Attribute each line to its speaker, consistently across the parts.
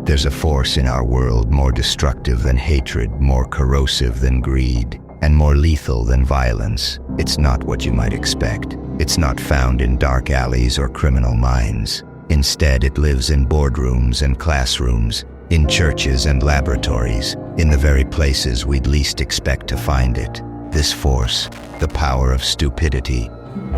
Speaker 1: There's a force in our world more destructive than hatred, more corrosive than greed, and more lethal than violence. It's not what you might expect. It's not found in dark alleys or criminal minds. Instead, it lives in boardrooms and classrooms, in churches and laboratories, in the very places we'd least expect to find it. This force, the power of stupidity.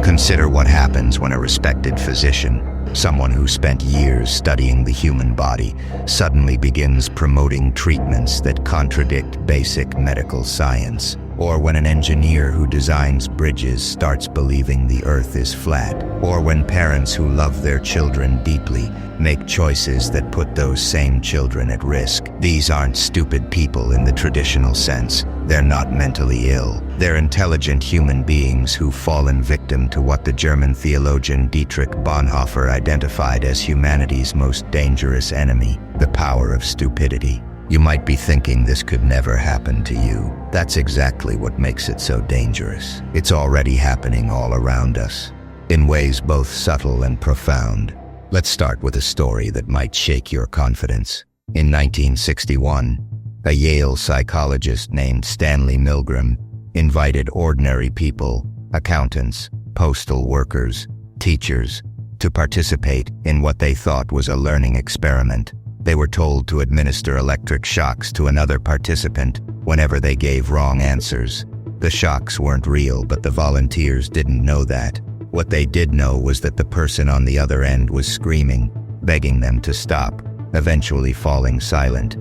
Speaker 1: Consider what happens when a respected physician, someone who spent years studying the human body, suddenly begins promoting treatments that contradict basic medical science. Or when an engineer who designs bridges starts believing the earth is flat. Or when parents who love their children deeply make choices that put those same children at risk. These aren't stupid people in the traditional sense. They're not mentally ill. They're intelligent human beings who've fallen victim to what the German theologian Dietrich Bonhoeffer identified as humanity's most dangerous enemy, the power of stupidity. You might be thinking this could never happen to you. That's exactly what makes it so dangerous. It's already happening all around us, in ways both subtle and profound. Let's start with a story that might shake your confidence. In 1961, a Yale psychologist named Stanley Milgram invited ordinary people, accountants, postal workers, teachers, to participate in what they thought was a learning experiment. They were told to administer electric shocks to another participant whenever they gave wrong answers. The shocks weren't real, but the volunteers didn't know that. What they did know was that the person on the other end was screaming, begging them to stop, eventually falling silent.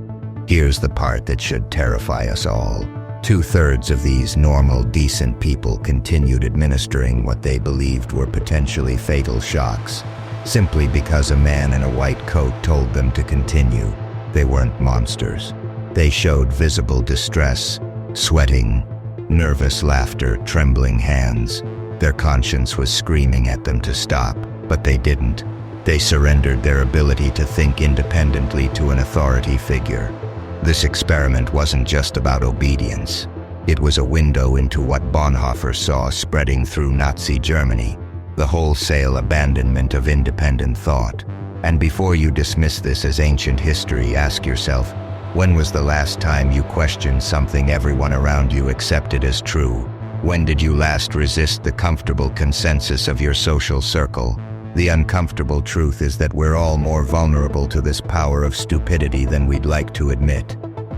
Speaker 1: Here's the part that should terrify us all. 2/3 of these normal, decent people continued administering what they believed were potentially fatal shocks, simply because a man in a white coat told them to continue. They weren't monsters. They showed visible distress, sweating, nervous laughter, trembling hands. Their conscience was screaming at them to stop, but they didn't. They surrendered their ability to think independently to an authority figure. This experiment wasn't just about obedience. It was a window into what Bonhoeffer saw spreading through Nazi Germany, the wholesale abandonment of independent thought. And before you dismiss this as ancient history, ask yourself, when was the last time you questioned something everyone around you accepted as true? When did you last resist the comfortable consensus of your social circle? The uncomfortable truth is that we're all more vulnerable to this power of stupidity than we'd like to admit.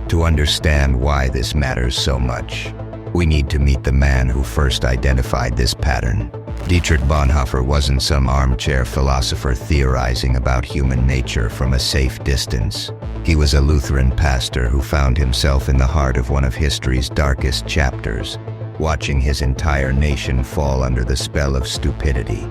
Speaker 1: To understand why this matters so much, we need to meet the man who first identified this pattern. Dietrich Bonhoeffer wasn't some armchair philosopher theorizing about human nature from a safe distance. He was a Lutheran pastor who found himself in the heart of one of history's darkest chapters, watching his entire nation fall under the spell of stupidity.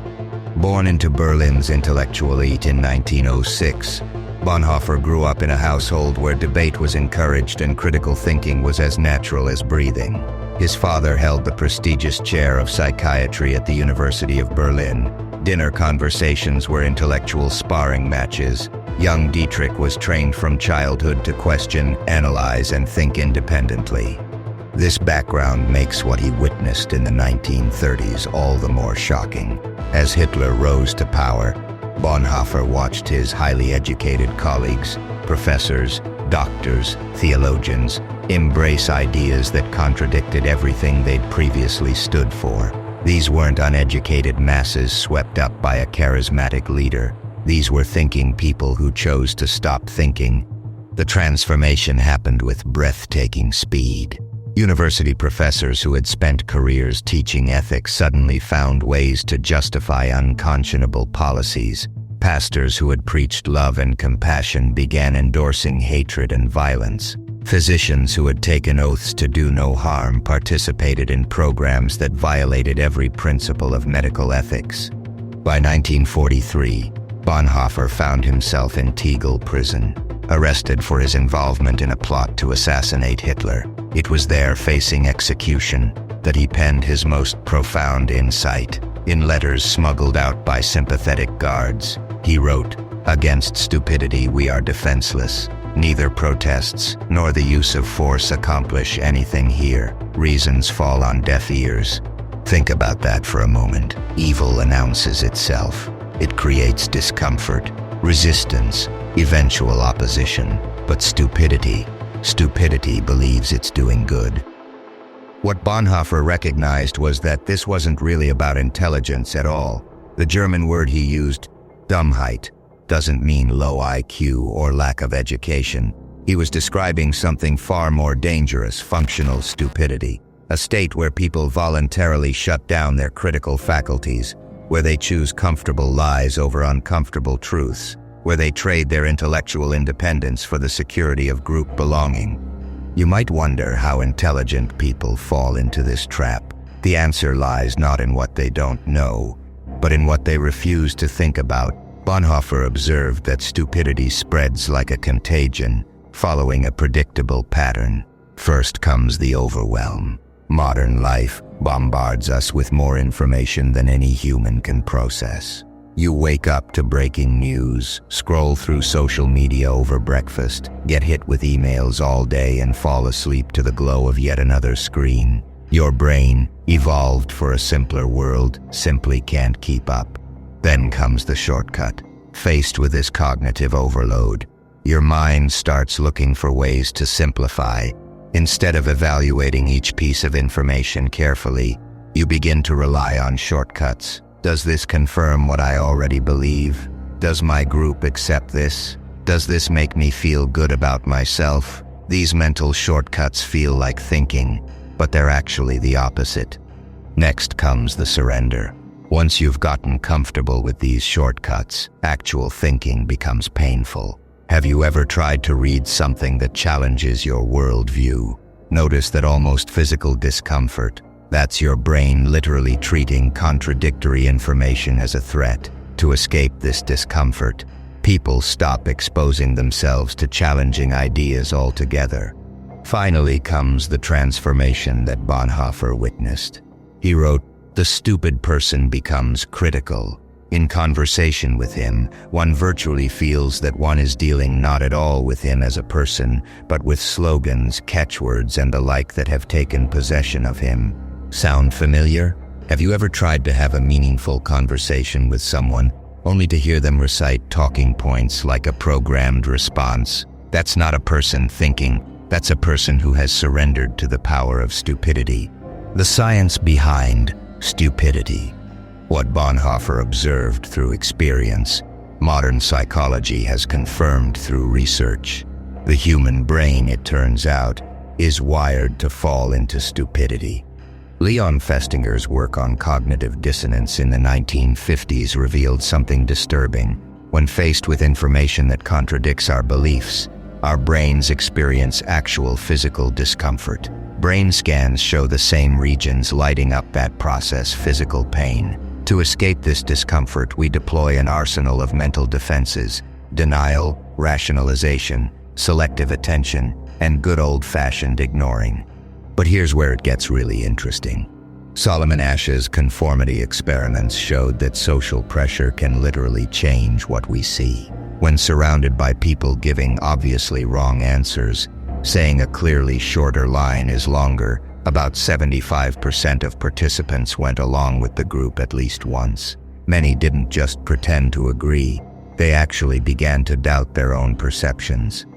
Speaker 1: Born into Berlin's intellectual elite in 1906, Bonhoeffer grew up in a household where debate was encouraged and critical thinking was as natural as breathing. His father held the prestigious chair of psychiatry at the University of Berlin. Dinner conversations were intellectual sparring matches. Young Dietrich was trained from childhood to question, analyze, and think independently. This background makes what he witnessed in the 1930s all the more shocking. As Hitler rose to power, Bonhoeffer watched his highly educated colleagues, professors, doctors, theologians, embrace ideas that contradicted everything they'd previously stood for. These weren't uneducated masses swept up by a charismatic leader. These were thinking people who chose to stop thinking. The transformation happened with breathtaking speed. University professors who had spent careers teaching ethics suddenly found ways to justify unconscionable policies. Pastors who had preached love and compassion began endorsing hatred and violence. Physicians who had taken oaths to do no harm participated in programs that violated every principle of medical ethics. By 1943, Bonhoeffer found himself in Tegel prison, arrested for his involvement in a plot to assassinate Hitler. It was there, facing execution, that he penned his most profound insight. In letters smuggled out by sympathetic guards, he wrote, "Against stupidity we are defenseless. Neither protests nor the use of force accomplish anything here. Reasons fall on deaf ears." Think about that for a moment. Evil announces itself. It creates discomfort, resistance, eventual opposition. But stupidity believes it's doing good. What Bonhoeffer recognized was that this wasn't really about intelligence at all. The German word he used, Dummheit, doesn't mean low IQ or lack of education. He was describing something far more dangerous, functional stupidity, a state where people voluntarily shut down their critical faculties, where they choose comfortable lies over uncomfortable truths, where they trade their intellectual independence for the security of group belonging. You might wonder how intelligent people fall into this trap. The answer lies not in what they don't know, but in what they refuse to think about. Bonhoeffer observed that stupidity spreads like a contagion, following a predictable pattern. First comes the overwhelm. Modern life bombards us with more information than any human can process. You wake up to breaking news, scroll through social media over breakfast, get hit with emails all day and fall asleep to the glow of yet another screen. Your brain, evolved for a simpler world, simply can't keep up. Then comes the shortcut. Faced with this cognitive overload, your mind starts looking for ways to simplify. Instead of evaluating each piece of information carefully, you begin to rely on shortcuts. Does this confirm what I already believe? Does my group accept this? Does this make me feel good about myself? These mental shortcuts feel like thinking, but they're actually the opposite. Next comes the surrender. Once you've gotten comfortable with these shortcuts, actual thinking becomes painful. Have you ever tried to read something that challenges your worldview? Notice that almost physical discomfort. That's your brain literally treating contradictory information as a threat. To escape this discomfort, people stop exposing themselves to challenging ideas altogether. Finally comes the transformation that Bonhoeffer witnessed. He wrote, "The stupid person becomes critical. In conversation with him, one virtually feels that one is dealing not at all with him as a person, but with slogans, catchwords, and the like that have taken possession of him." Sound familiar? Have you ever tried to have a meaningful conversation with someone, only to hear them recite talking points like a programmed response? That's not a person thinking, that's a person who has surrendered to the power of stupidity. The science behind stupidity. What Bonhoeffer observed through experience, modern psychology has confirmed through research. The human brain, it turns out, is wired to fall into stupidity. Leon Festinger's work on cognitive dissonance in the 1950s revealed something disturbing. When faced with information that contradicts our beliefs, our brains experience actual physical discomfort. Brain scans show the same regions lighting up that process physical pain. To escape this discomfort, we deploy an arsenal of mental defenses: denial, rationalization, selective attention, and good old-fashioned ignoring. But here's where it gets really interesting. Solomon Asch's conformity experiments showed that social pressure can literally change what we see. When surrounded by people giving obviously wrong answers, saying a clearly shorter line is longer, about 75% of participants went along with the group at least once. Many didn't just pretend to agree, they actually began to doubt their own perceptions.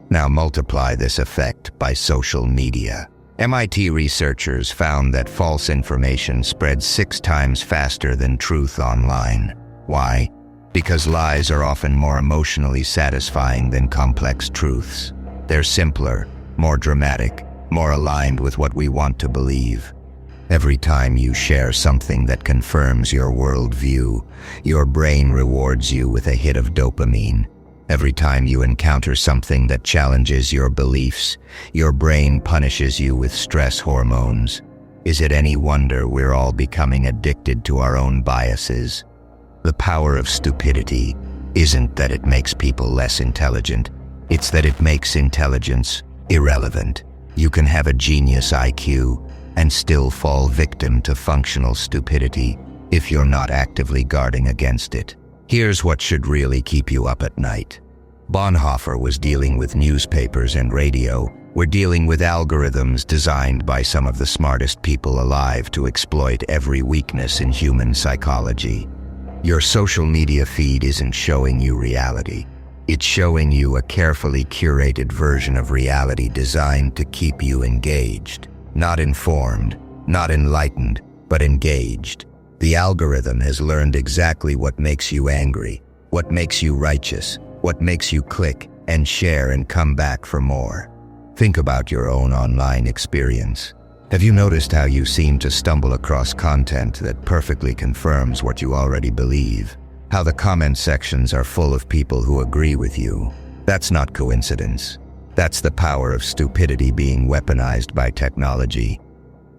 Speaker 1: Now multiply this effect by social media. MIT researchers found that false information spreads 6 times faster than truth online. Why? Because lies are often more emotionally satisfying than complex truths. They're simpler, more dramatic, more aligned with what we want to believe. Every time you share something that confirms your worldview, your brain rewards you with a hit of dopamine. Every time you encounter something that challenges your beliefs, your brain punishes you with stress hormones. Is it any wonder we're all becoming addicted to our own biases? The power of stupidity isn't that it makes people less intelligent, it's that it makes intelligence irrelevant. You can have a genius IQ and still fall victim to functional stupidity if you're not actively guarding against it. Here's what should really keep you up at night. Bonhoeffer was dealing with newspapers and radio. We're dealing with algorithms designed by some of the smartest people alive to exploit every weakness in human psychology. Your social media feed isn't showing you reality. It's showing you a carefully curated version of reality designed to keep you engaged. Not informed, not enlightened, but engaged. The algorithm has learned exactly what makes you angry, what makes you righteous, what makes you click and share and come back for more. Think about your own online experience. Have you noticed how you seem to stumble across content that perfectly confirms what you already believe? How the comment sections are full of people who agree with you? That's not coincidence. That's the power of stupidity being weaponized by technology.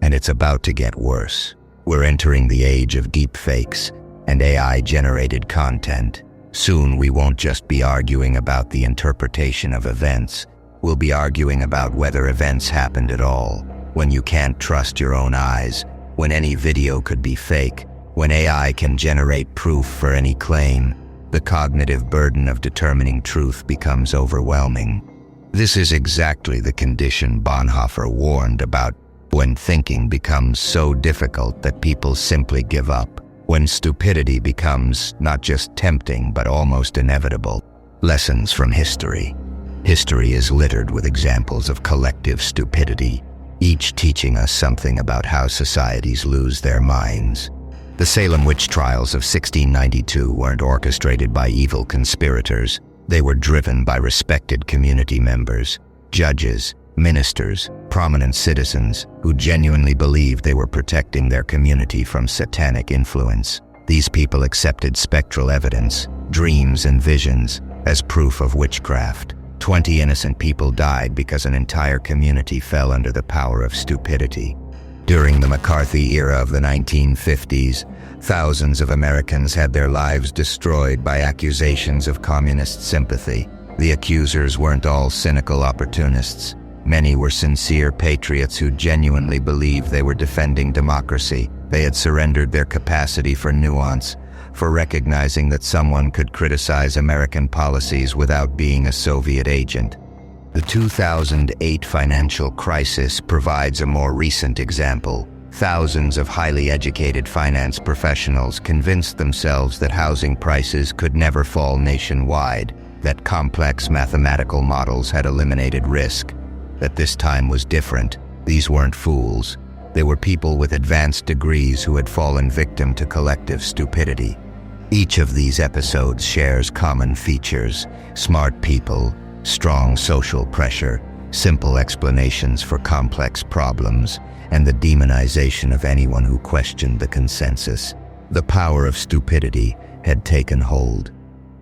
Speaker 1: And it's about to get worse. We're entering the age of deepfakes and AI-generated content. Soon we won't just be arguing about the interpretation of events. We'll be arguing about whether events happened at all. When you can't trust your own eyes, when any video could be fake, when AI can generate proof for any claim, the cognitive burden of determining truth becomes overwhelming. This is exactly the condition Bonhoeffer warned about when thinking becomes so difficult that people simply give up, when stupidity becomes not just tempting but almost inevitable. Lessons from history. History is littered with examples of collective stupidity, each teaching us something about how societies lose their minds. The Salem witch trials of 1692 weren't orchestrated by evil conspirators. They were driven by respected community members, judges, ministers, prominent citizens who genuinely believed they were protecting their community from satanic influence. These people accepted spectral evidence, dreams and visions, as proof of witchcraft. 20 innocent people died because an entire community fell under the power of stupidity. During the McCarthy era of the 1950s, thousands of Americans had their lives destroyed by accusations of communist sympathy. The accusers weren't all cynical opportunists. Many were sincere patriots who genuinely believed they were defending democracy. They had surrendered their capacity for nuance, for recognizing that someone could criticize American policies without being a Soviet agent. The 2008 financial crisis provides a more recent example. Thousands of highly educated finance professionals convinced themselves that housing prices could never fall nationwide, that complex mathematical models had eliminated risk, that this time was different. These weren't fools. They were people with advanced degrees who had fallen victim to collective stupidity. Each of these episodes shares common features: smart people, strong social pressure, simple explanations for complex problems, and the demonization of anyone who questioned the consensus. The power of stupidity had taken hold.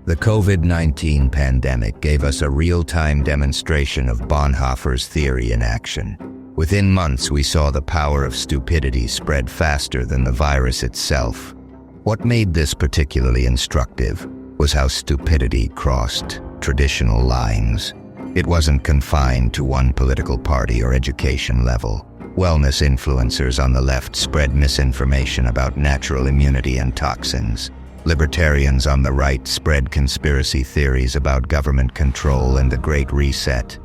Speaker 1: The COVID-19 pandemic gave us a real-time demonstration of Bonhoeffer's theory in action. Within months, we saw the power of stupidity spread faster than the virus itself. What made this particularly instructive was how stupidity crossed traditional lines. It wasn't confined to one political party or education level. Wellness influencers on the left spread misinformation about natural immunity and toxins. Libertarians on the right spread conspiracy theories about government control and the Great Reset.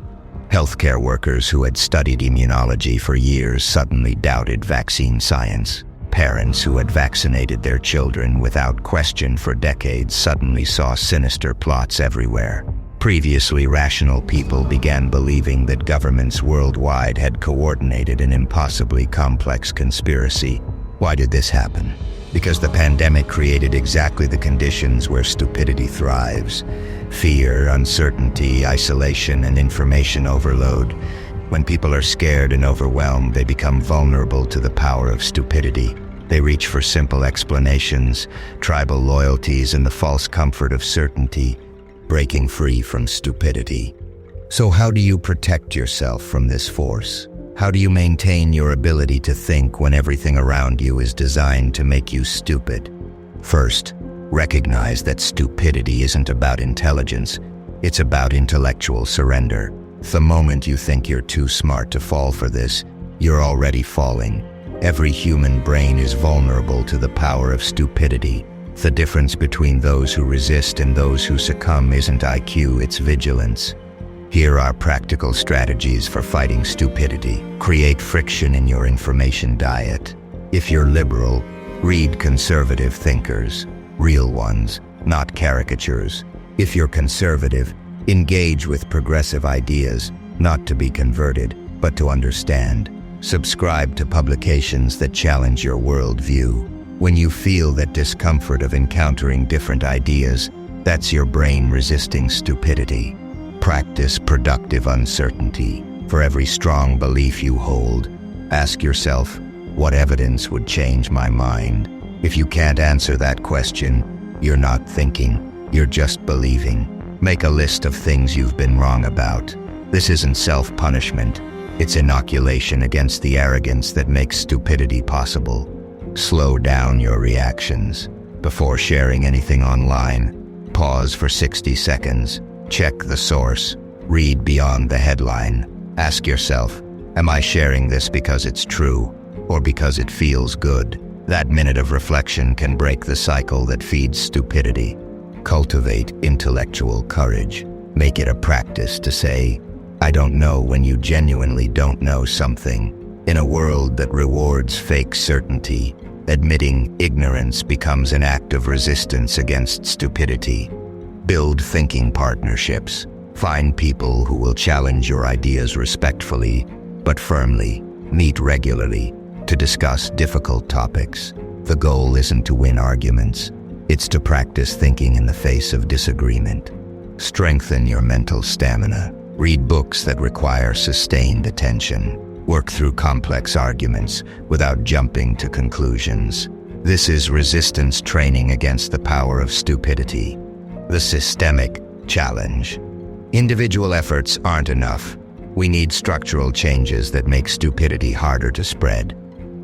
Speaker 1: Healthcare workers who had studied immunology for years suddenly doubted vaccine science. Parents who had vaccinated their children without question for decades suddenly saw sinister plots everywhere. Previously rational people began believing that governments worldwide had coordinated an impossibly complex conspiracy. Why did this happen? Because the pandemic created exactly the conditions where stupidity thrives. Fear, uncertainty, isolation, and information overload. When people are scared and overwhelmed, they become vulnerable to the power of stupidity. They reach for simple explanations, tribal loyalties, and the false comfort of certainty, breaking free from stupidity. So how do you protect yourself from this force? How do you maintain your ability to think when everything around you is designed to make you stupid? First, recognize that stupidity isn't about intelligence. It's about intellectual surrender. The moment you think you're too smart to fall for this, you're already falling. Every human brain is vulnerable to the power of stupidity. The difference between those who resist and those who succumb isn't IQ, it's vigilance. Here are practical strategies for fighting stupidity. Create friction in your information diet. If you're liberal, read conservative thinkers, real ones, not caricatures. If you're conservative, engage with progressive ideas, not to be converted, but to understand. Subscribe to publications that challenge your worldview. When you feel that discomfort of encountering different ideas, that's your brain resisting stupidity. Practice productive uncertainty. For every strong belief you hold, ask yourself, what evidence would change my mind? If you can't answer that question, you're not thinking, you're just believing. Make a list of things you've been wrong about. This isn't self-punishment, it's inoculation against the arrogance that makes stupidity possible. Slow down your reactions. Before sharing anything online, pause for 60 seconds. Check the source. Read beyond the headline. Ask yourself, am I sharing this because it's true, or because it feels good? That minute of reflection can break the cycle that feeds stupidity. Cultivate intellectual courage. Make it a practice to say, I don't know, when you genuinely don't know something. In a world that rewards fake certainty, admitting ignorance becomes an act of resistance against stupidity. Build thinking partnerships. Find people who will challenge your ideas respectfully, but firmly. Meet regularly to discuss difficult topics. The goal isn't to win arguments. It's to practice thinking in the face of disagreement. Strengthen your mental stamina. Read books that require sustained attention. Work through complex arguments without jumping to conclusions. This is resistance training against the power of stupidity. The systemic challenge. Individual efforts aren't enough. We need structural changes that make stupidity harder to spread.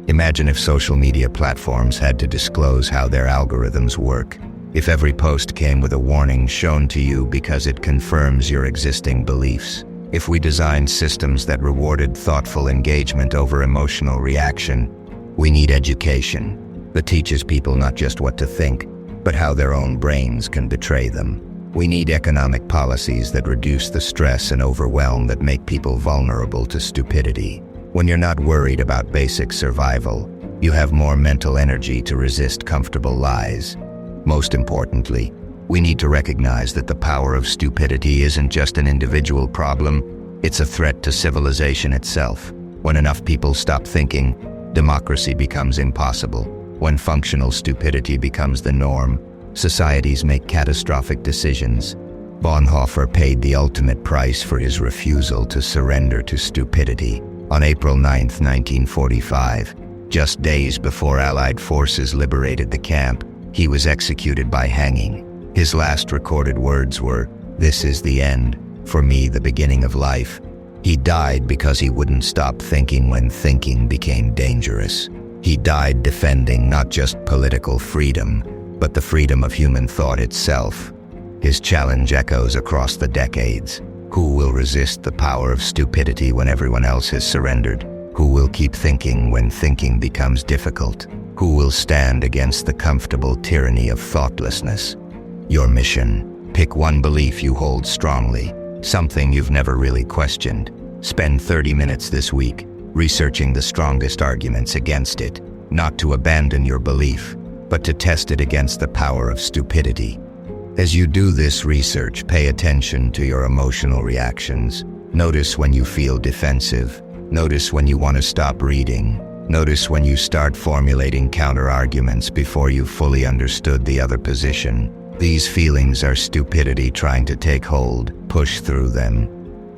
Speaker 1: Imagine if social media platforms had to disclose how their algorithms work. If every post came with a warning shown to you because it confirms your existing beliefs. If we designed systems that rewarded thoughtful engagement over emotional reaction. We need education that teaches people not just what to think, but how their own brains can betray them. We need economic policies that reduce the stress and overwhelm that make people vulnerable to stupidity. When you're not worried about basic survival, you have more mental energy to resist comfortable lies. Most importantly, we need to recognize that the power of stupidity isn't just an individual problem, it's a threat to civilization itself. When enough people stop thinking, democracy becomes impossible. When functional stupidity becomes the norm, societies make catastrophic decisions. Bonhoeffer paid the ultimate price for his refusal to surrender to stupidity. On April 9, 1945, just days before Allied forces liberated the camp, he was executed by hanging. His last recorded words were, "This is the end, for me the beginning of life." He died because he wouldn't stop thinking when thinking became dangerous. He died defending not just political freedom, but the freedom of human thought itself. His challenge echoes across the decades. Who will resist the power of stupidity when everyone else has surrendered? Who will keep thinking when thinking becomes difficult? Who will stand against the comfortable tyranny of thoughtlessness? Your mission: pick one belief you hold strongly, something you've never really questioned. Spend 30 minutes this week researching the strongest arguments against it, not to abandon your belief, but to test it against the power of stupidity. As you do this research, pay attention to your emotional reactions. Notice when you feel defensive. Notice when you want to stop reading. Notice when you start formulating counter-arguments before you've fully understood the other position. These feelings are stupidity trying to take hold. Push through them.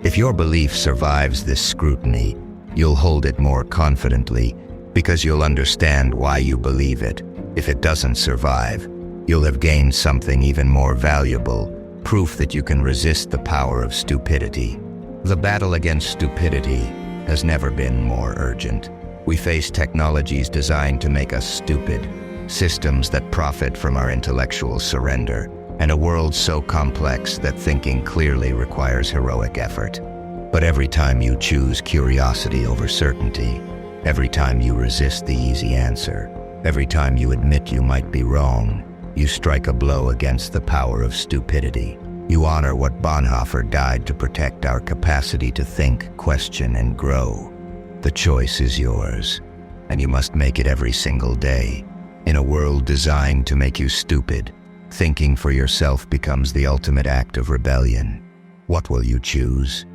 Speaker 1: If your belief survives this scrutiny, you'll hold it more confidently because you'll understand why you believe it. If it doesn't survive, you'll have gained something even more valuable, proof that you can resist the power of stupidity. The battle against stupidity has never been more urgent. We face technologies designed to make us stupid, systems that profit from our intellectual surrender, and a world so complex that thinking clearly requires heroic effort. But every time you choose curiosity over certainty, every time you resist the easy answer, every time you admit you might be wrong, you strike a blow against the power of stupidity. You honor what Bonhoeffer died to protect: our capacity to think, question, and grow. The choice is yours, and you must make it every single day. In a world designed to make you stupid, Thinking for yourself becomes the ultimate act of rebellion. What will you choose?